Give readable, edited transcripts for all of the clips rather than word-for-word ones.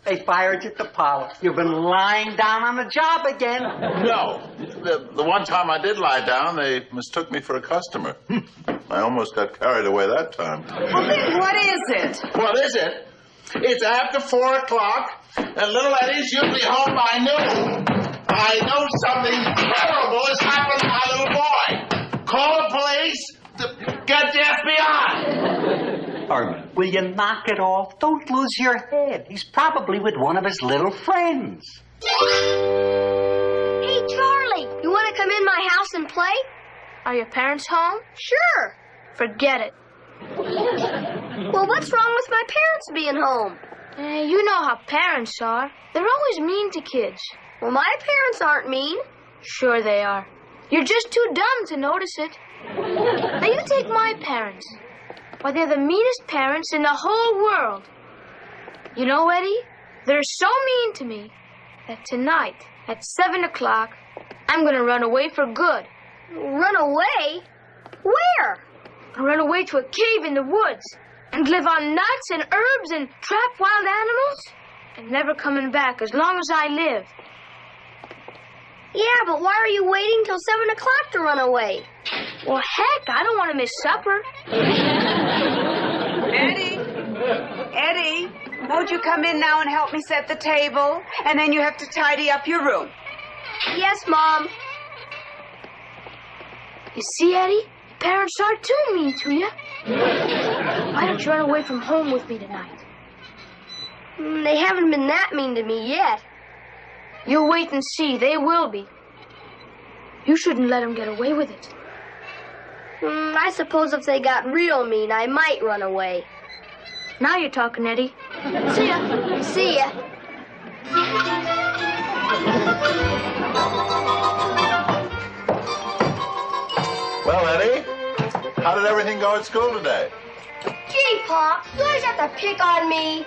They fired you at the parlor. You've been lying down on the job again. No. The one time I did lie down, they mistook me for a customer. I almost got carried away that time. Well, then what is it? What is it? It's after 4 o'clock, and little Eddie's usually home by noon. I know something terrible has happened to my little boy. Call the police. Get the FBI. Herman, will you knock it off? Don't lose your head. He's probably with one of his little friends. Hey, Charlie, you want to come in my house and play? Are your parents home? Sure. Forget it. Well, what's wrong with my parents being home? You know how parents are. They're always mean to kids. Well, my parents aren't mean. Sure they are. You're just too dumb to notice it. Now you take my parents. Why, they're the meanest parents in the whole world. You know, Eddie, they're so mean to me that tonight at 7 o'clock, I'm going to run away for good. Run away? Where? I'll run away to a cave in the woods and live on nuts and herbs and trap wild animals and never coming back as long as I live. Yeah, but why are you waiting till 7 o'clock to run away? Well, heck, I don't want to miss supper. Eddie, won't you come in now and help me set the table? And then you have to tidy up your room. Yes, Mom. You see, Eddie? Your parents are too mean to you. Why don't you run away from home with me tonight? They haven't been that mean to me yet. You'll wait and see. They will be. You shouldn't let them get away with it. I suppose if they got real mean, I might run away. Now you're talking, Eddie. See ya. See ya. Well, Eddie, how did everything go at school today? Gee, Pop, you always have to pick on me.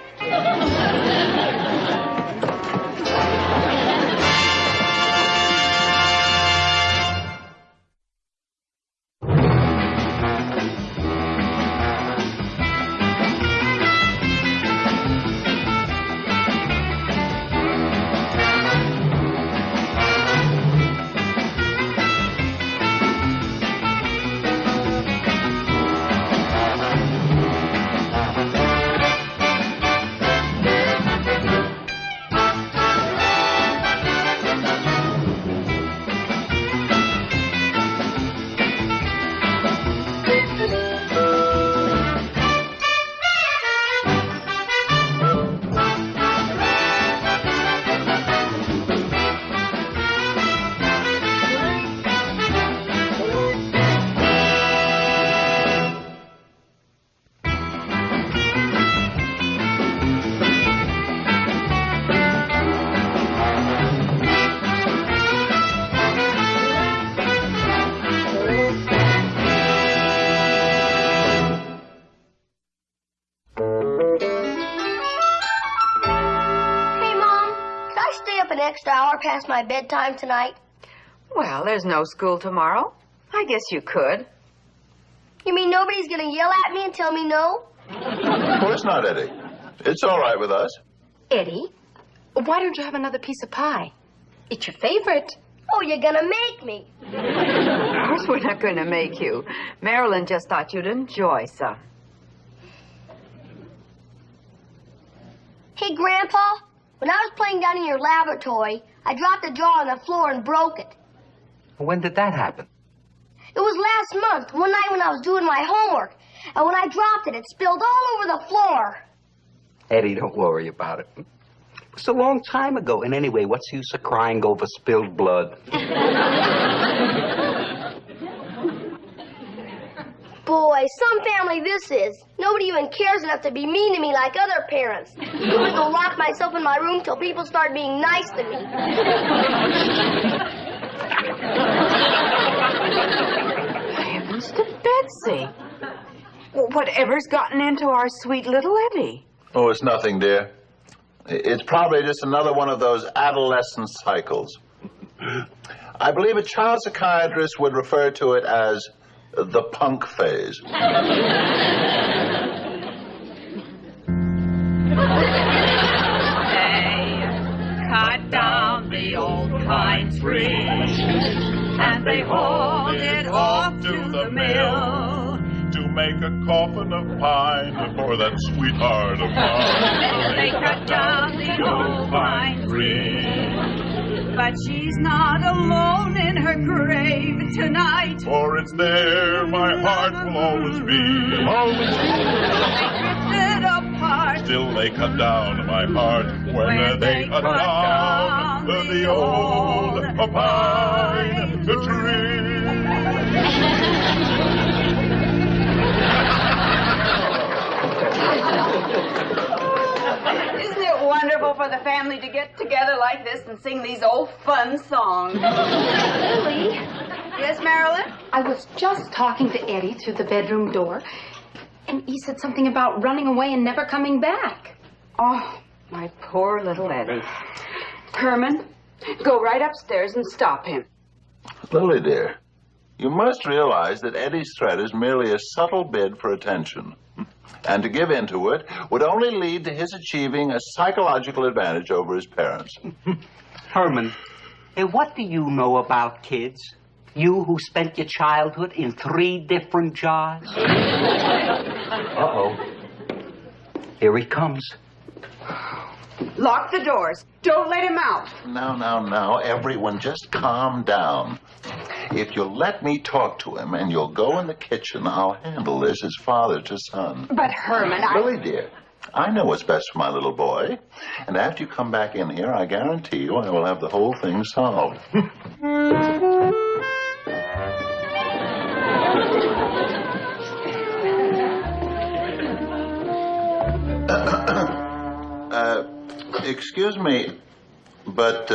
Extra hour past my bedtime tonight? Well, there's no school tomorrow. I guess you could. You mean nobody's going to yell at me and tell me no? Of course not, Eddie. It's all right with us. Eddie, why don't you have another piece of pie? It's your favorite. Oh, you're going to make me. Of course we're not going to make you. Marilyn just thought you'd enjoy some. Hey, Grandpa, when I was playing down in your laboratory, I dropped a jar on the floor and broke it. When did that happen? It was last month, one night when I was doing my homework. And when I dropped it, it spilled all over the floor. Eddie, don't worry about it. It was a long time ago. And anyway, what's the use of crying over spilled blood? Boy, some family this is. Nobody even cares enough to be mean to me like other parents. I'm going to go lock myself in my room till people start being nice to me. Heavens to Betsy. Whatever's gotten into our sweet little Eddie? Oh, it's nothing, dear. It's probably just another one of those adolescent cycles. I believe a child psychiatrist would refer to it as the punk phase. free. And they hauled it off to the mill to make a coffin of pine for that sweetheart of mine. They cut down the old pine tree. But she's not alone in her grave tonight. For it's there my heart will always be. Always be. They drifted apart. Still they cut down my heart when they cut down the old pine tree. Isn't it wonderful for the family to get together like this and sing these old fun songs? Lily, Yes, Marilyn? I was just talking to Eddie through the bedroom door, and he said something about running away and never coming back. Oh, my poor little Eddie. Herman, go right upstairs and stop him. Lily, dear, you must realize that Eddie's threat is merely a subtle bid for attention. And to give in to it would only lead to his achieving a psychological advantage over his parents. Herman, what do you know about kids? You who spent your childhood in 3 different jars? Uh-oh. Here he comes. Lock the doors. Don't let him out. Now, everyone just calm down. If you'll let me talk to him and you'll go in the kitchen, I'll handle this as father to son. But, Herman, Lily, dear, I know what's best for my little boy. And after you come back in here, I guarantee you I will have the whole thing solved. Excuse me, but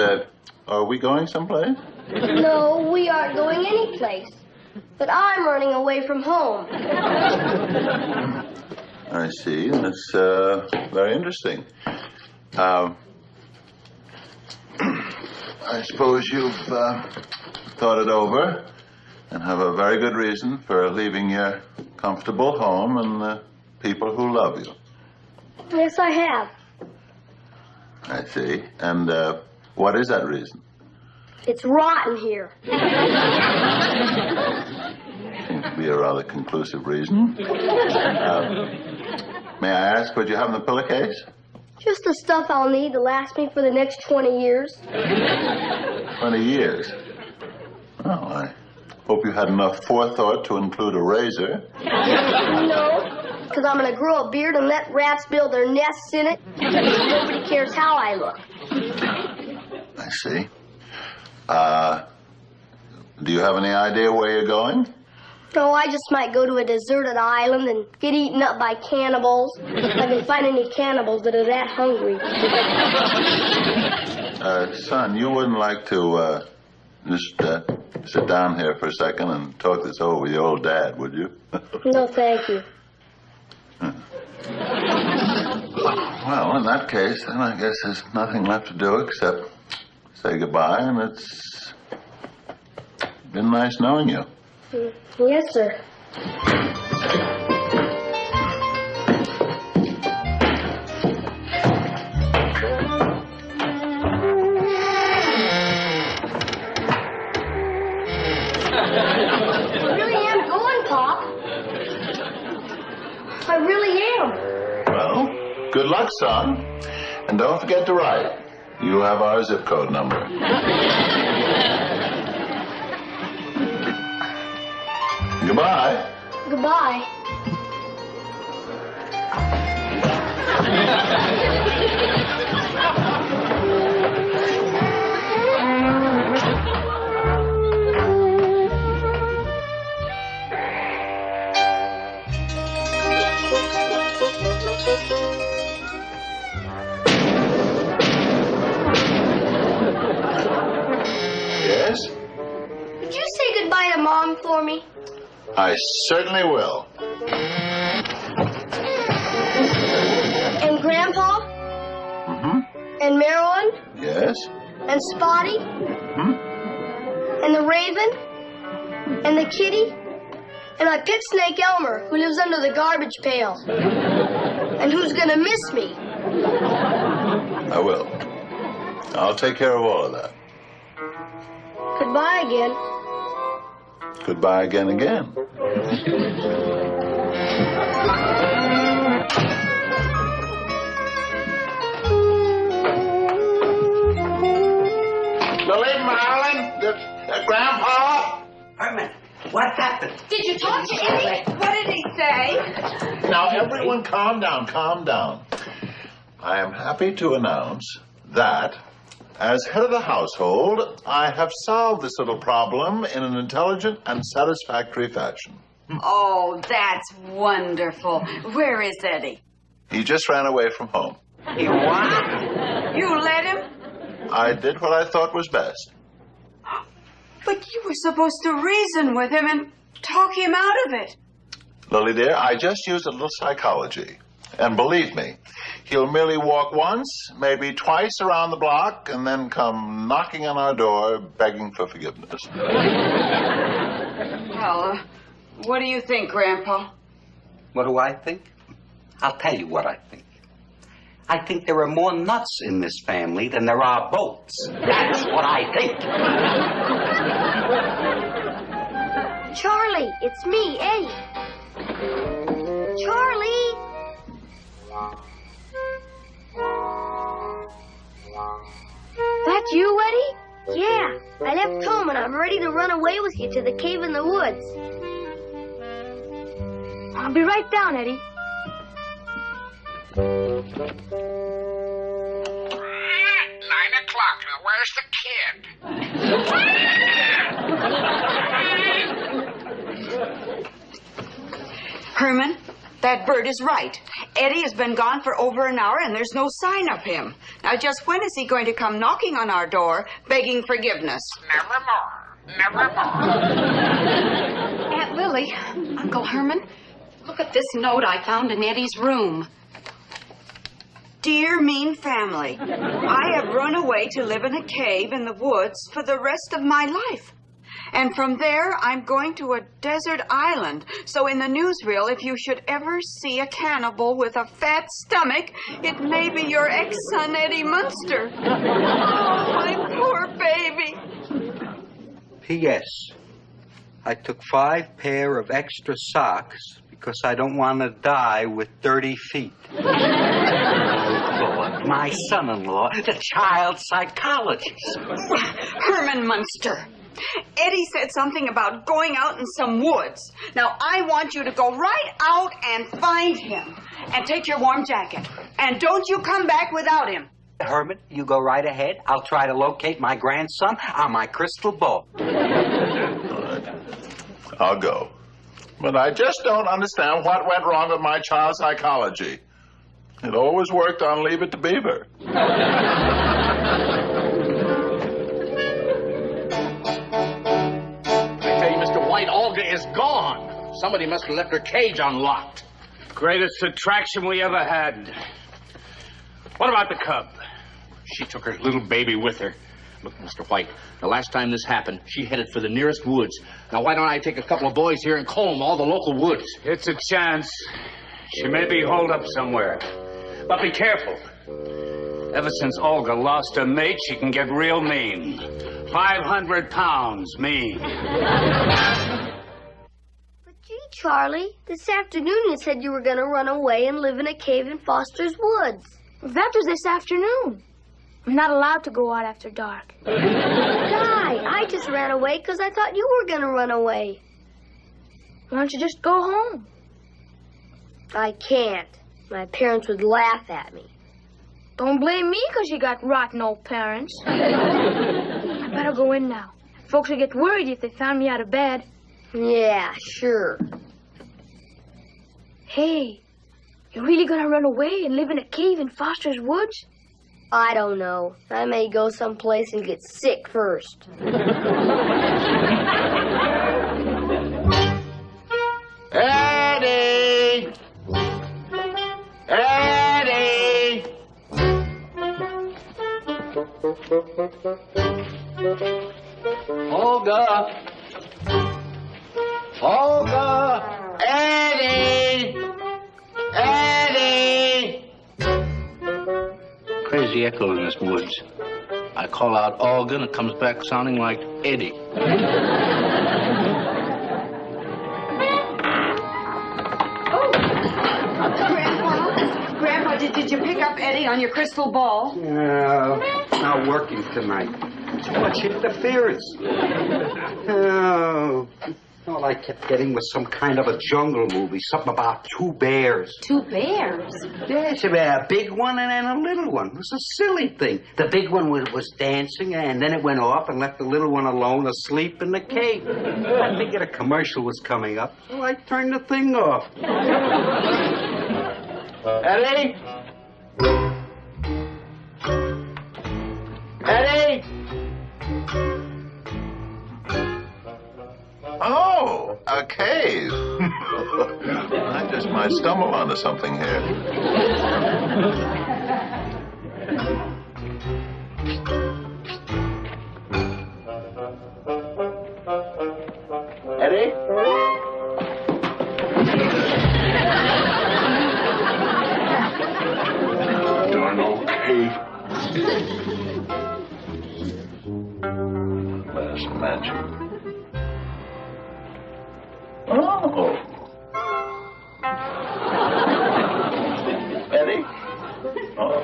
are we going someplace? No, we aren't going anyplace. But I'm running away from home. I see. That's very interesting. I suppose you've thought it over and have a very good reason for leaving your comfortable home and the people who love you. Yes, I have. I see. And what is that reason? It's rotten here. Seems to be a rather conclusive reason. May I ask what you have in the pillowcase? Just the stuff I'll need to last me for the next 20 years. 20 years? Well, I hope you had enough forethought to include a razor. No, because I'm going to grow a beard and let rats build their nests in it. Nobody cares how I look. I see. Do you have any idea where you're going? No, I just might go to a deserted island and get eaten up by cannibals. If I can find any cannibals that are that hungry. Son, you wouldn't like to just sit down here for a second and talk this over with your old dad, would you? No, thank you. Well, in that case, then I guess there's nothing left to do except say goodbye, and it's been nice knowing you. Yes, sir. I really am going, Pop. I really am. Well, good luck, son. And don't forget to write. You have our zip code number. Goodbye. Goodbye. Yes? Would you say goodbye to Mom for me? I certainly will. And Grandpa? Mm-hmm. And Marilyn? Yes? And Spotty? Hmm? And the Raven? And the Kitty? And my pet snake Elmer, who lives under the garbage pail. And who's gonna miss me? I will. I'll take care of all of that. Goodbye again. Goodbye again. Lily, Marlin, Grandpa. Herman, what happened? Did you talk to Eddie? What did he say? Now, everyone calm down. I am happy to announce that, as head of the household, I have solved this little problem in an intelligent and satisfactory fashion. Oh, that's wonderful. Where is Eddie? He just ran away from home. You what? You let him? I did what I thought was best. But you were supposed to reason with him and talk him out of it. Lily, dear, I just used a little psychology. And believe me, he'll merely walk once, maybe twice around the block, and then come knocking on our door, begging for forgiveness. Well, what do you think, Grandpa? What do I think? I'll tell you what I think. I think there are more nuts in this family than there are bolts. That's what I think. Charlie, it's me, Eddie. Charlie! That you, Eddie? Yeah, I left home and I'm ready to run away with you to the cave in the woods. I'll be right down, Eddie. 9 o'clock. Now, where's the kid? Herman, that bird is right. Eddie has been gone for over an hour and there's no sign of him. Now, just when is he going to come knocking on our door, begging forgiveness? Never more. Aunt Lily, Uncle Herman, look at this note I found in Eddie's room. Dear mean family, I have run away to live in a cave in the woods for the rest of my life. And from there, I'm going to a desert island. So in the newsreel, if you should ever see a cannibal with a fat stomach, it may be your ex-son, Eddie Munster. Oh, my poor baby. P.S. I took 5 pair of extra socks because I don't want to die with dirty feet. Lord, my son-in-law, the child psychologist. Herman Munster. Eddie said something about going out in some woods. Now, I want you to go right out and find him. And take your warm jacket. And don't you come back without him. Herman, you go right ahead. I'll try to locate my grandson on my crystal ball. All right. I'll go. But I just don't understand what went wrong with my child psychology. It always worked on Leave It to Beaver. Olga is gone. Somebody must have left her cage unlocked. Greatest attraction we ever had. What about the cub? She took her little baby with her. Look, Mr. White, the last time this happened, she headed for the nearest woods. Now, why don't I take a couple of boys here and comb all the local woods? It's a chance. She may be holed up somewhere. But be careful. Ever since Olga lost her mate, she can get real mean. 500 pounds mean. But gee, Charlie, this afternoon you said you were going to run away and live in a cave in Foster's woods. That was this afternoon. I'm not allowed to go out after dark. Guy, I just ran away because I thought you were going to run away. Why don't you just go home? I can't. My parents would laugh at me. Don't blame me because you got rotten old parents. I better go in now. Folks would get worried if they found me out of bed. Yeah, sure. Hey, you're really gonna run away and live in a cave in Foster's woods? I don't know. I may go someplace and get sick first. Eddie! Eddie! Olga! Olga! Eddie! Eddie! Crazy echo in this woods. I call out Olga, and it comes back sounding like Eddie. Grandpa, did you pick up Eddie on your crystal ball? Not working tonight. Too much interference. Oh. All I kept getting was some kind of a jungle movie, something about two bears. Two bears? Yes, a big one and then a little one. It was a silly thing. The big one was dancing, and then it went off and left the little one alone asleep in the cave. I figured a commercial was coming up, so I turned the thing off. Eddie? Eddie? Oh, a cave. I just might stumble onto something here. Eddie? Darn old cave. Last magic. Oh. Eddie? Oh.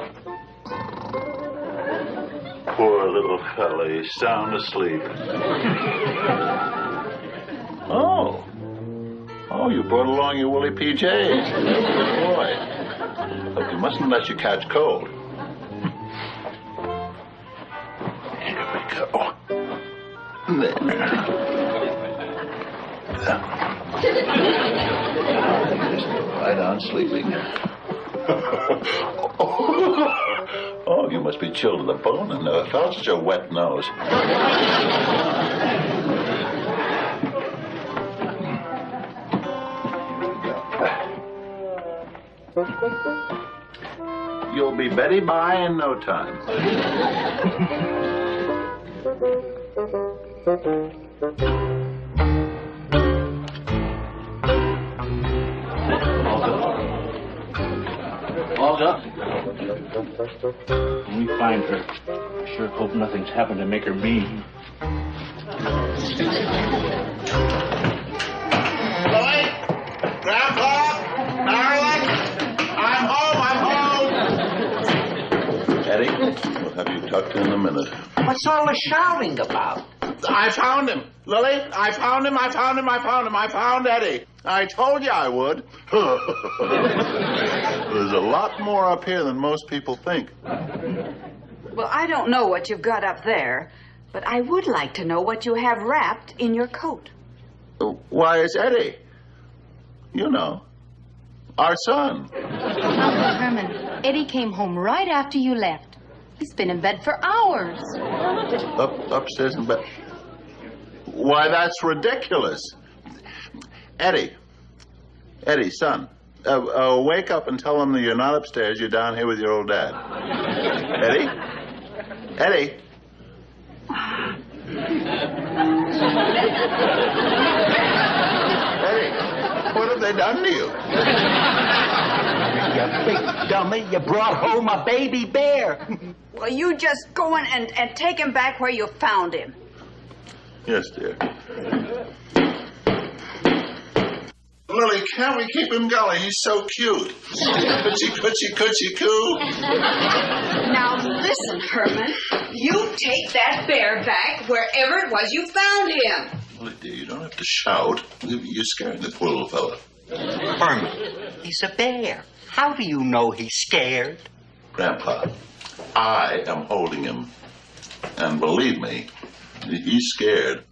Poor little fella, he's sound asleep. Oh. Oh, you brought along your woolly PJs. Boy. Look, you mustn't let you catch cold. Here we go. There. Just lie down sleeping. Oh, you must be chilled to the bone. I've never felt such a wet nose. You'll be Betty Bye in no time. Olga? When we find her, I sure hope nothing's happened to make her mean. Lloyd? Grandpa? Marilyn? I'm home. Eddie, we'll have you tucked in a minute. What's all the shouting about? I found him. Lily, I found him. I found Eddie. I told you I would. There's a lot more up here than most people think. Well, I don't know what you've got up there, but I would like to know what you have wrapped in your coat. Why, it's Eddie. You know, our son. Uncle Herman, Eddie came home right after you left. He's been in bed for hours. Upstairs in bed. Why, that's ridiculous. Eddie, son, wake up and tell them that you're not upstairs, you're down here with your old dad. Eddie? Eddie, what have they done to you? You big dummy, you brought home a baby bear. Well, you just go in and take him back where you found him. Yes, dear. Lily, can't we keep him going? He's so cute. Coochie, coo. Now, listen, Herman. You take that bear back wherever it was you found him. Lily, dear, you don't have to shout. You're scaring the poor little fella. Herman, he's a bear. How do you know he's scared? Grandpa, I am holding him. And believe me, he's scared.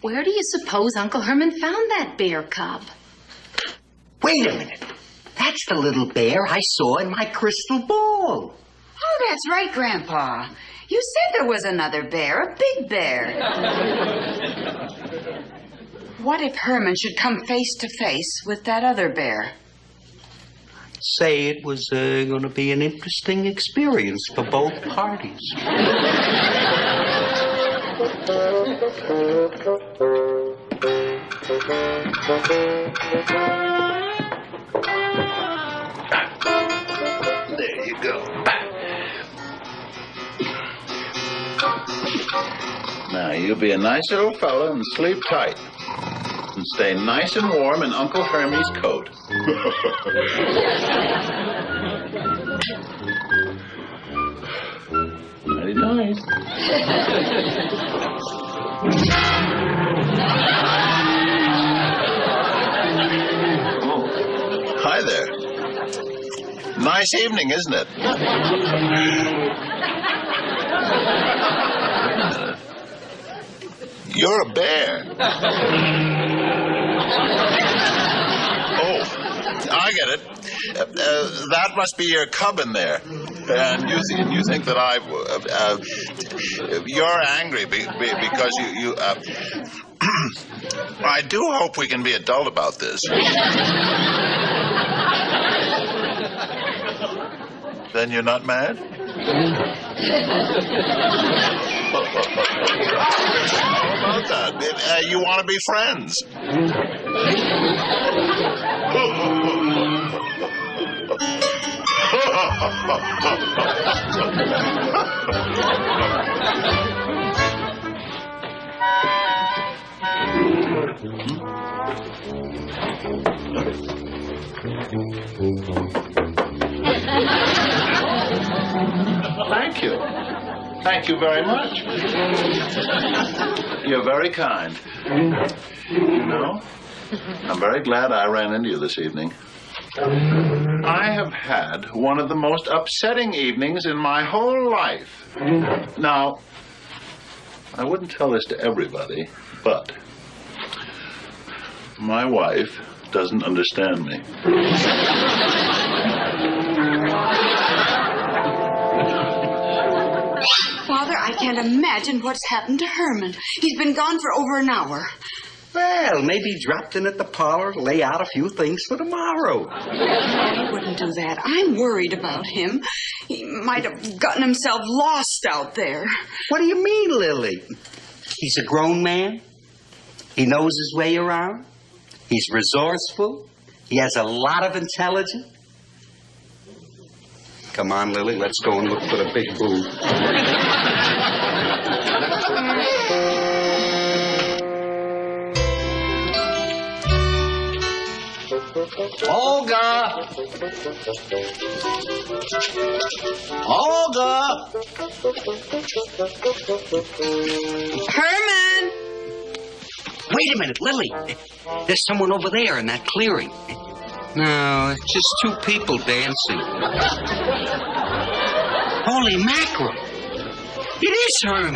Where do you suppose Uncle Herman found that bear cub? Wait a minute. That's the little bear I saw in my crystal ball. Oh, that's right, Grandpa. You said there was another bear, a big bear. What if Herman should come face to face with that other bear? Say it was going to be an interesting experience for both parties. There you go. Now, you be a nice little fella and sleep tight. And stay nice and warm in Uncle Hermie's coat. Nighty night. Oh, hi there. Nice evening, isn't it? You're a bear. Oh, I get it. That must be your cub in there. And you think that you're angry because you I do hope we can be adult about this. Then you're not mad? How about that? You want to be friends? Thank you. Thank you very much. You're very kind. You know, I'm very glad I ran into you this evening. I have had one of the most upsetting evenings in my whole life. Now, I wouldn't tell this to everybody, but my wife doesn't understand me. Father, I can't imagine what's happened to Herman. He's been gone for over an hour. Well, maybe he dropped in at the parlor to lay out a few things for tomorrow. He wouldn't do that. I'm worried about him. He might have gotten himself lost out there. What do you mean, Lily? He's a grown man. He knows his way around. He's resourceful. He has a lot of intelligence. Come on, Lily, let's go and look for the big boob. Olga! Olga! Herman! Wait a minute, Lily. There's someone over there in that clearing. No, it's just two people dancing. Holy mackerel. It is Herman.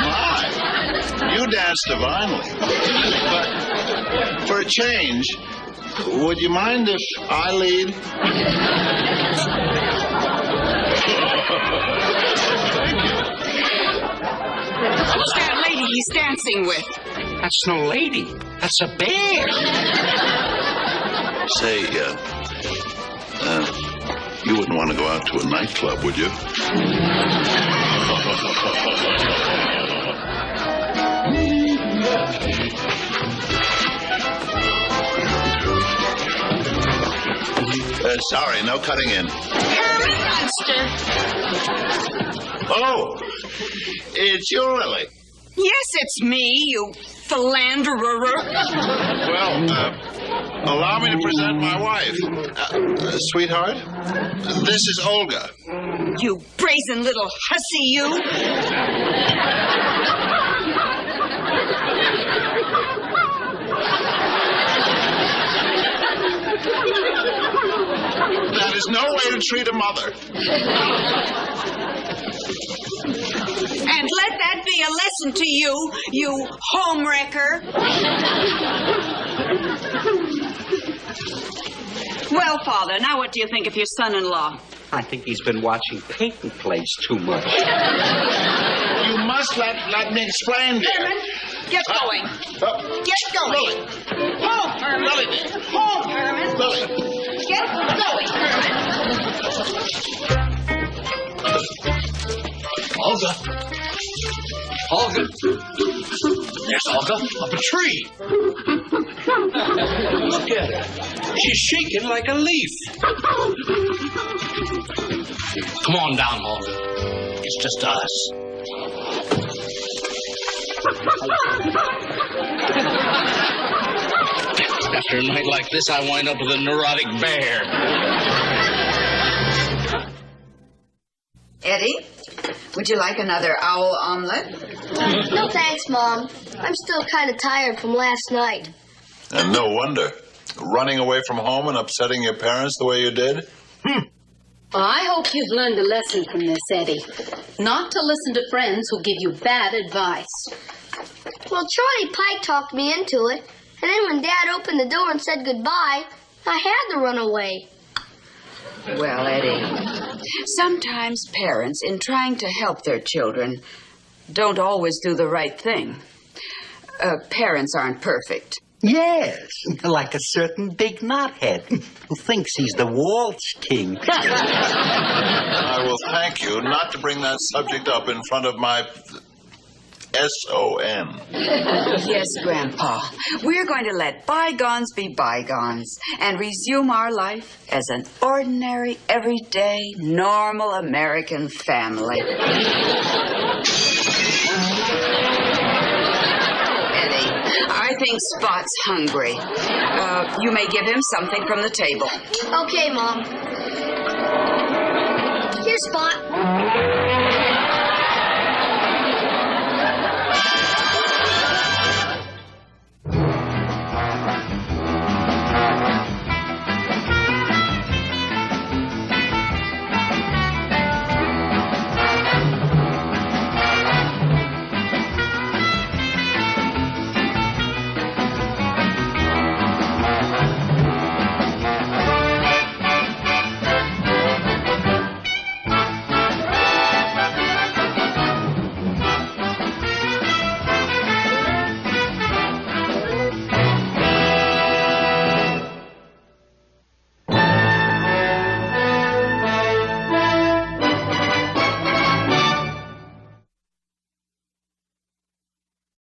My, you dance divinely. But for a change, would you mind if I lead? Who's that lady he's dancing with? That's no lady. That's a bear. Say, you wouldn't want to go out to a nightclub, would you? Sorry, no cutting in. Herman Munster! Oh, it's you, Lily. Yes, it's me, you philanderer. Well, allow me to present my wife. Sweetheart, this is Olga. You brazen little hussy, you. That is no way to treat a mother. And let that be a lesson to you, you homewrecker. Well, Father, now what do you think of your son-in-law? I think he's been watching patent plays too much. You must let me explain, dear. Herman, get going. Get going. Lily. Home, Herman. Lily, dear. Home, Herman. Lily. Get going, Herman. Olga. Olga. There's Olga up a tree. Look at her. She's shaking like a leaf. Come on down, Olga. It's just us. After a night like this, I wind up with a neurotic bear. Eddie, would you like another owl omelet? No thanks, Mom. I'm still kind of tired from last night. And no wonder. Running away from home and upsetting your parents the way you did? Well, I hope you've learned a lesson from this, Eddie. Not to listen to friends who give you bad advice. Well, Charlie Pike talked me into it, and then when Dad opened the door and said goodbye, I had to run away. Well, Eddie, sometimes parents, in trying to help their children, don't always do the right thing. Parents aren't perfect. Yes, like a certain big knothead who thinks he's the waltz king. I will thank you not to bring that subject up in front of my S-O-N. Yes, Grandpa. We're going to let bygones be bygones and resume our life as an ordinary, everyday, normal American family. Eddie, I think Spot's hungry. You may give him something from the table. Okay, Mom. Here, Spot.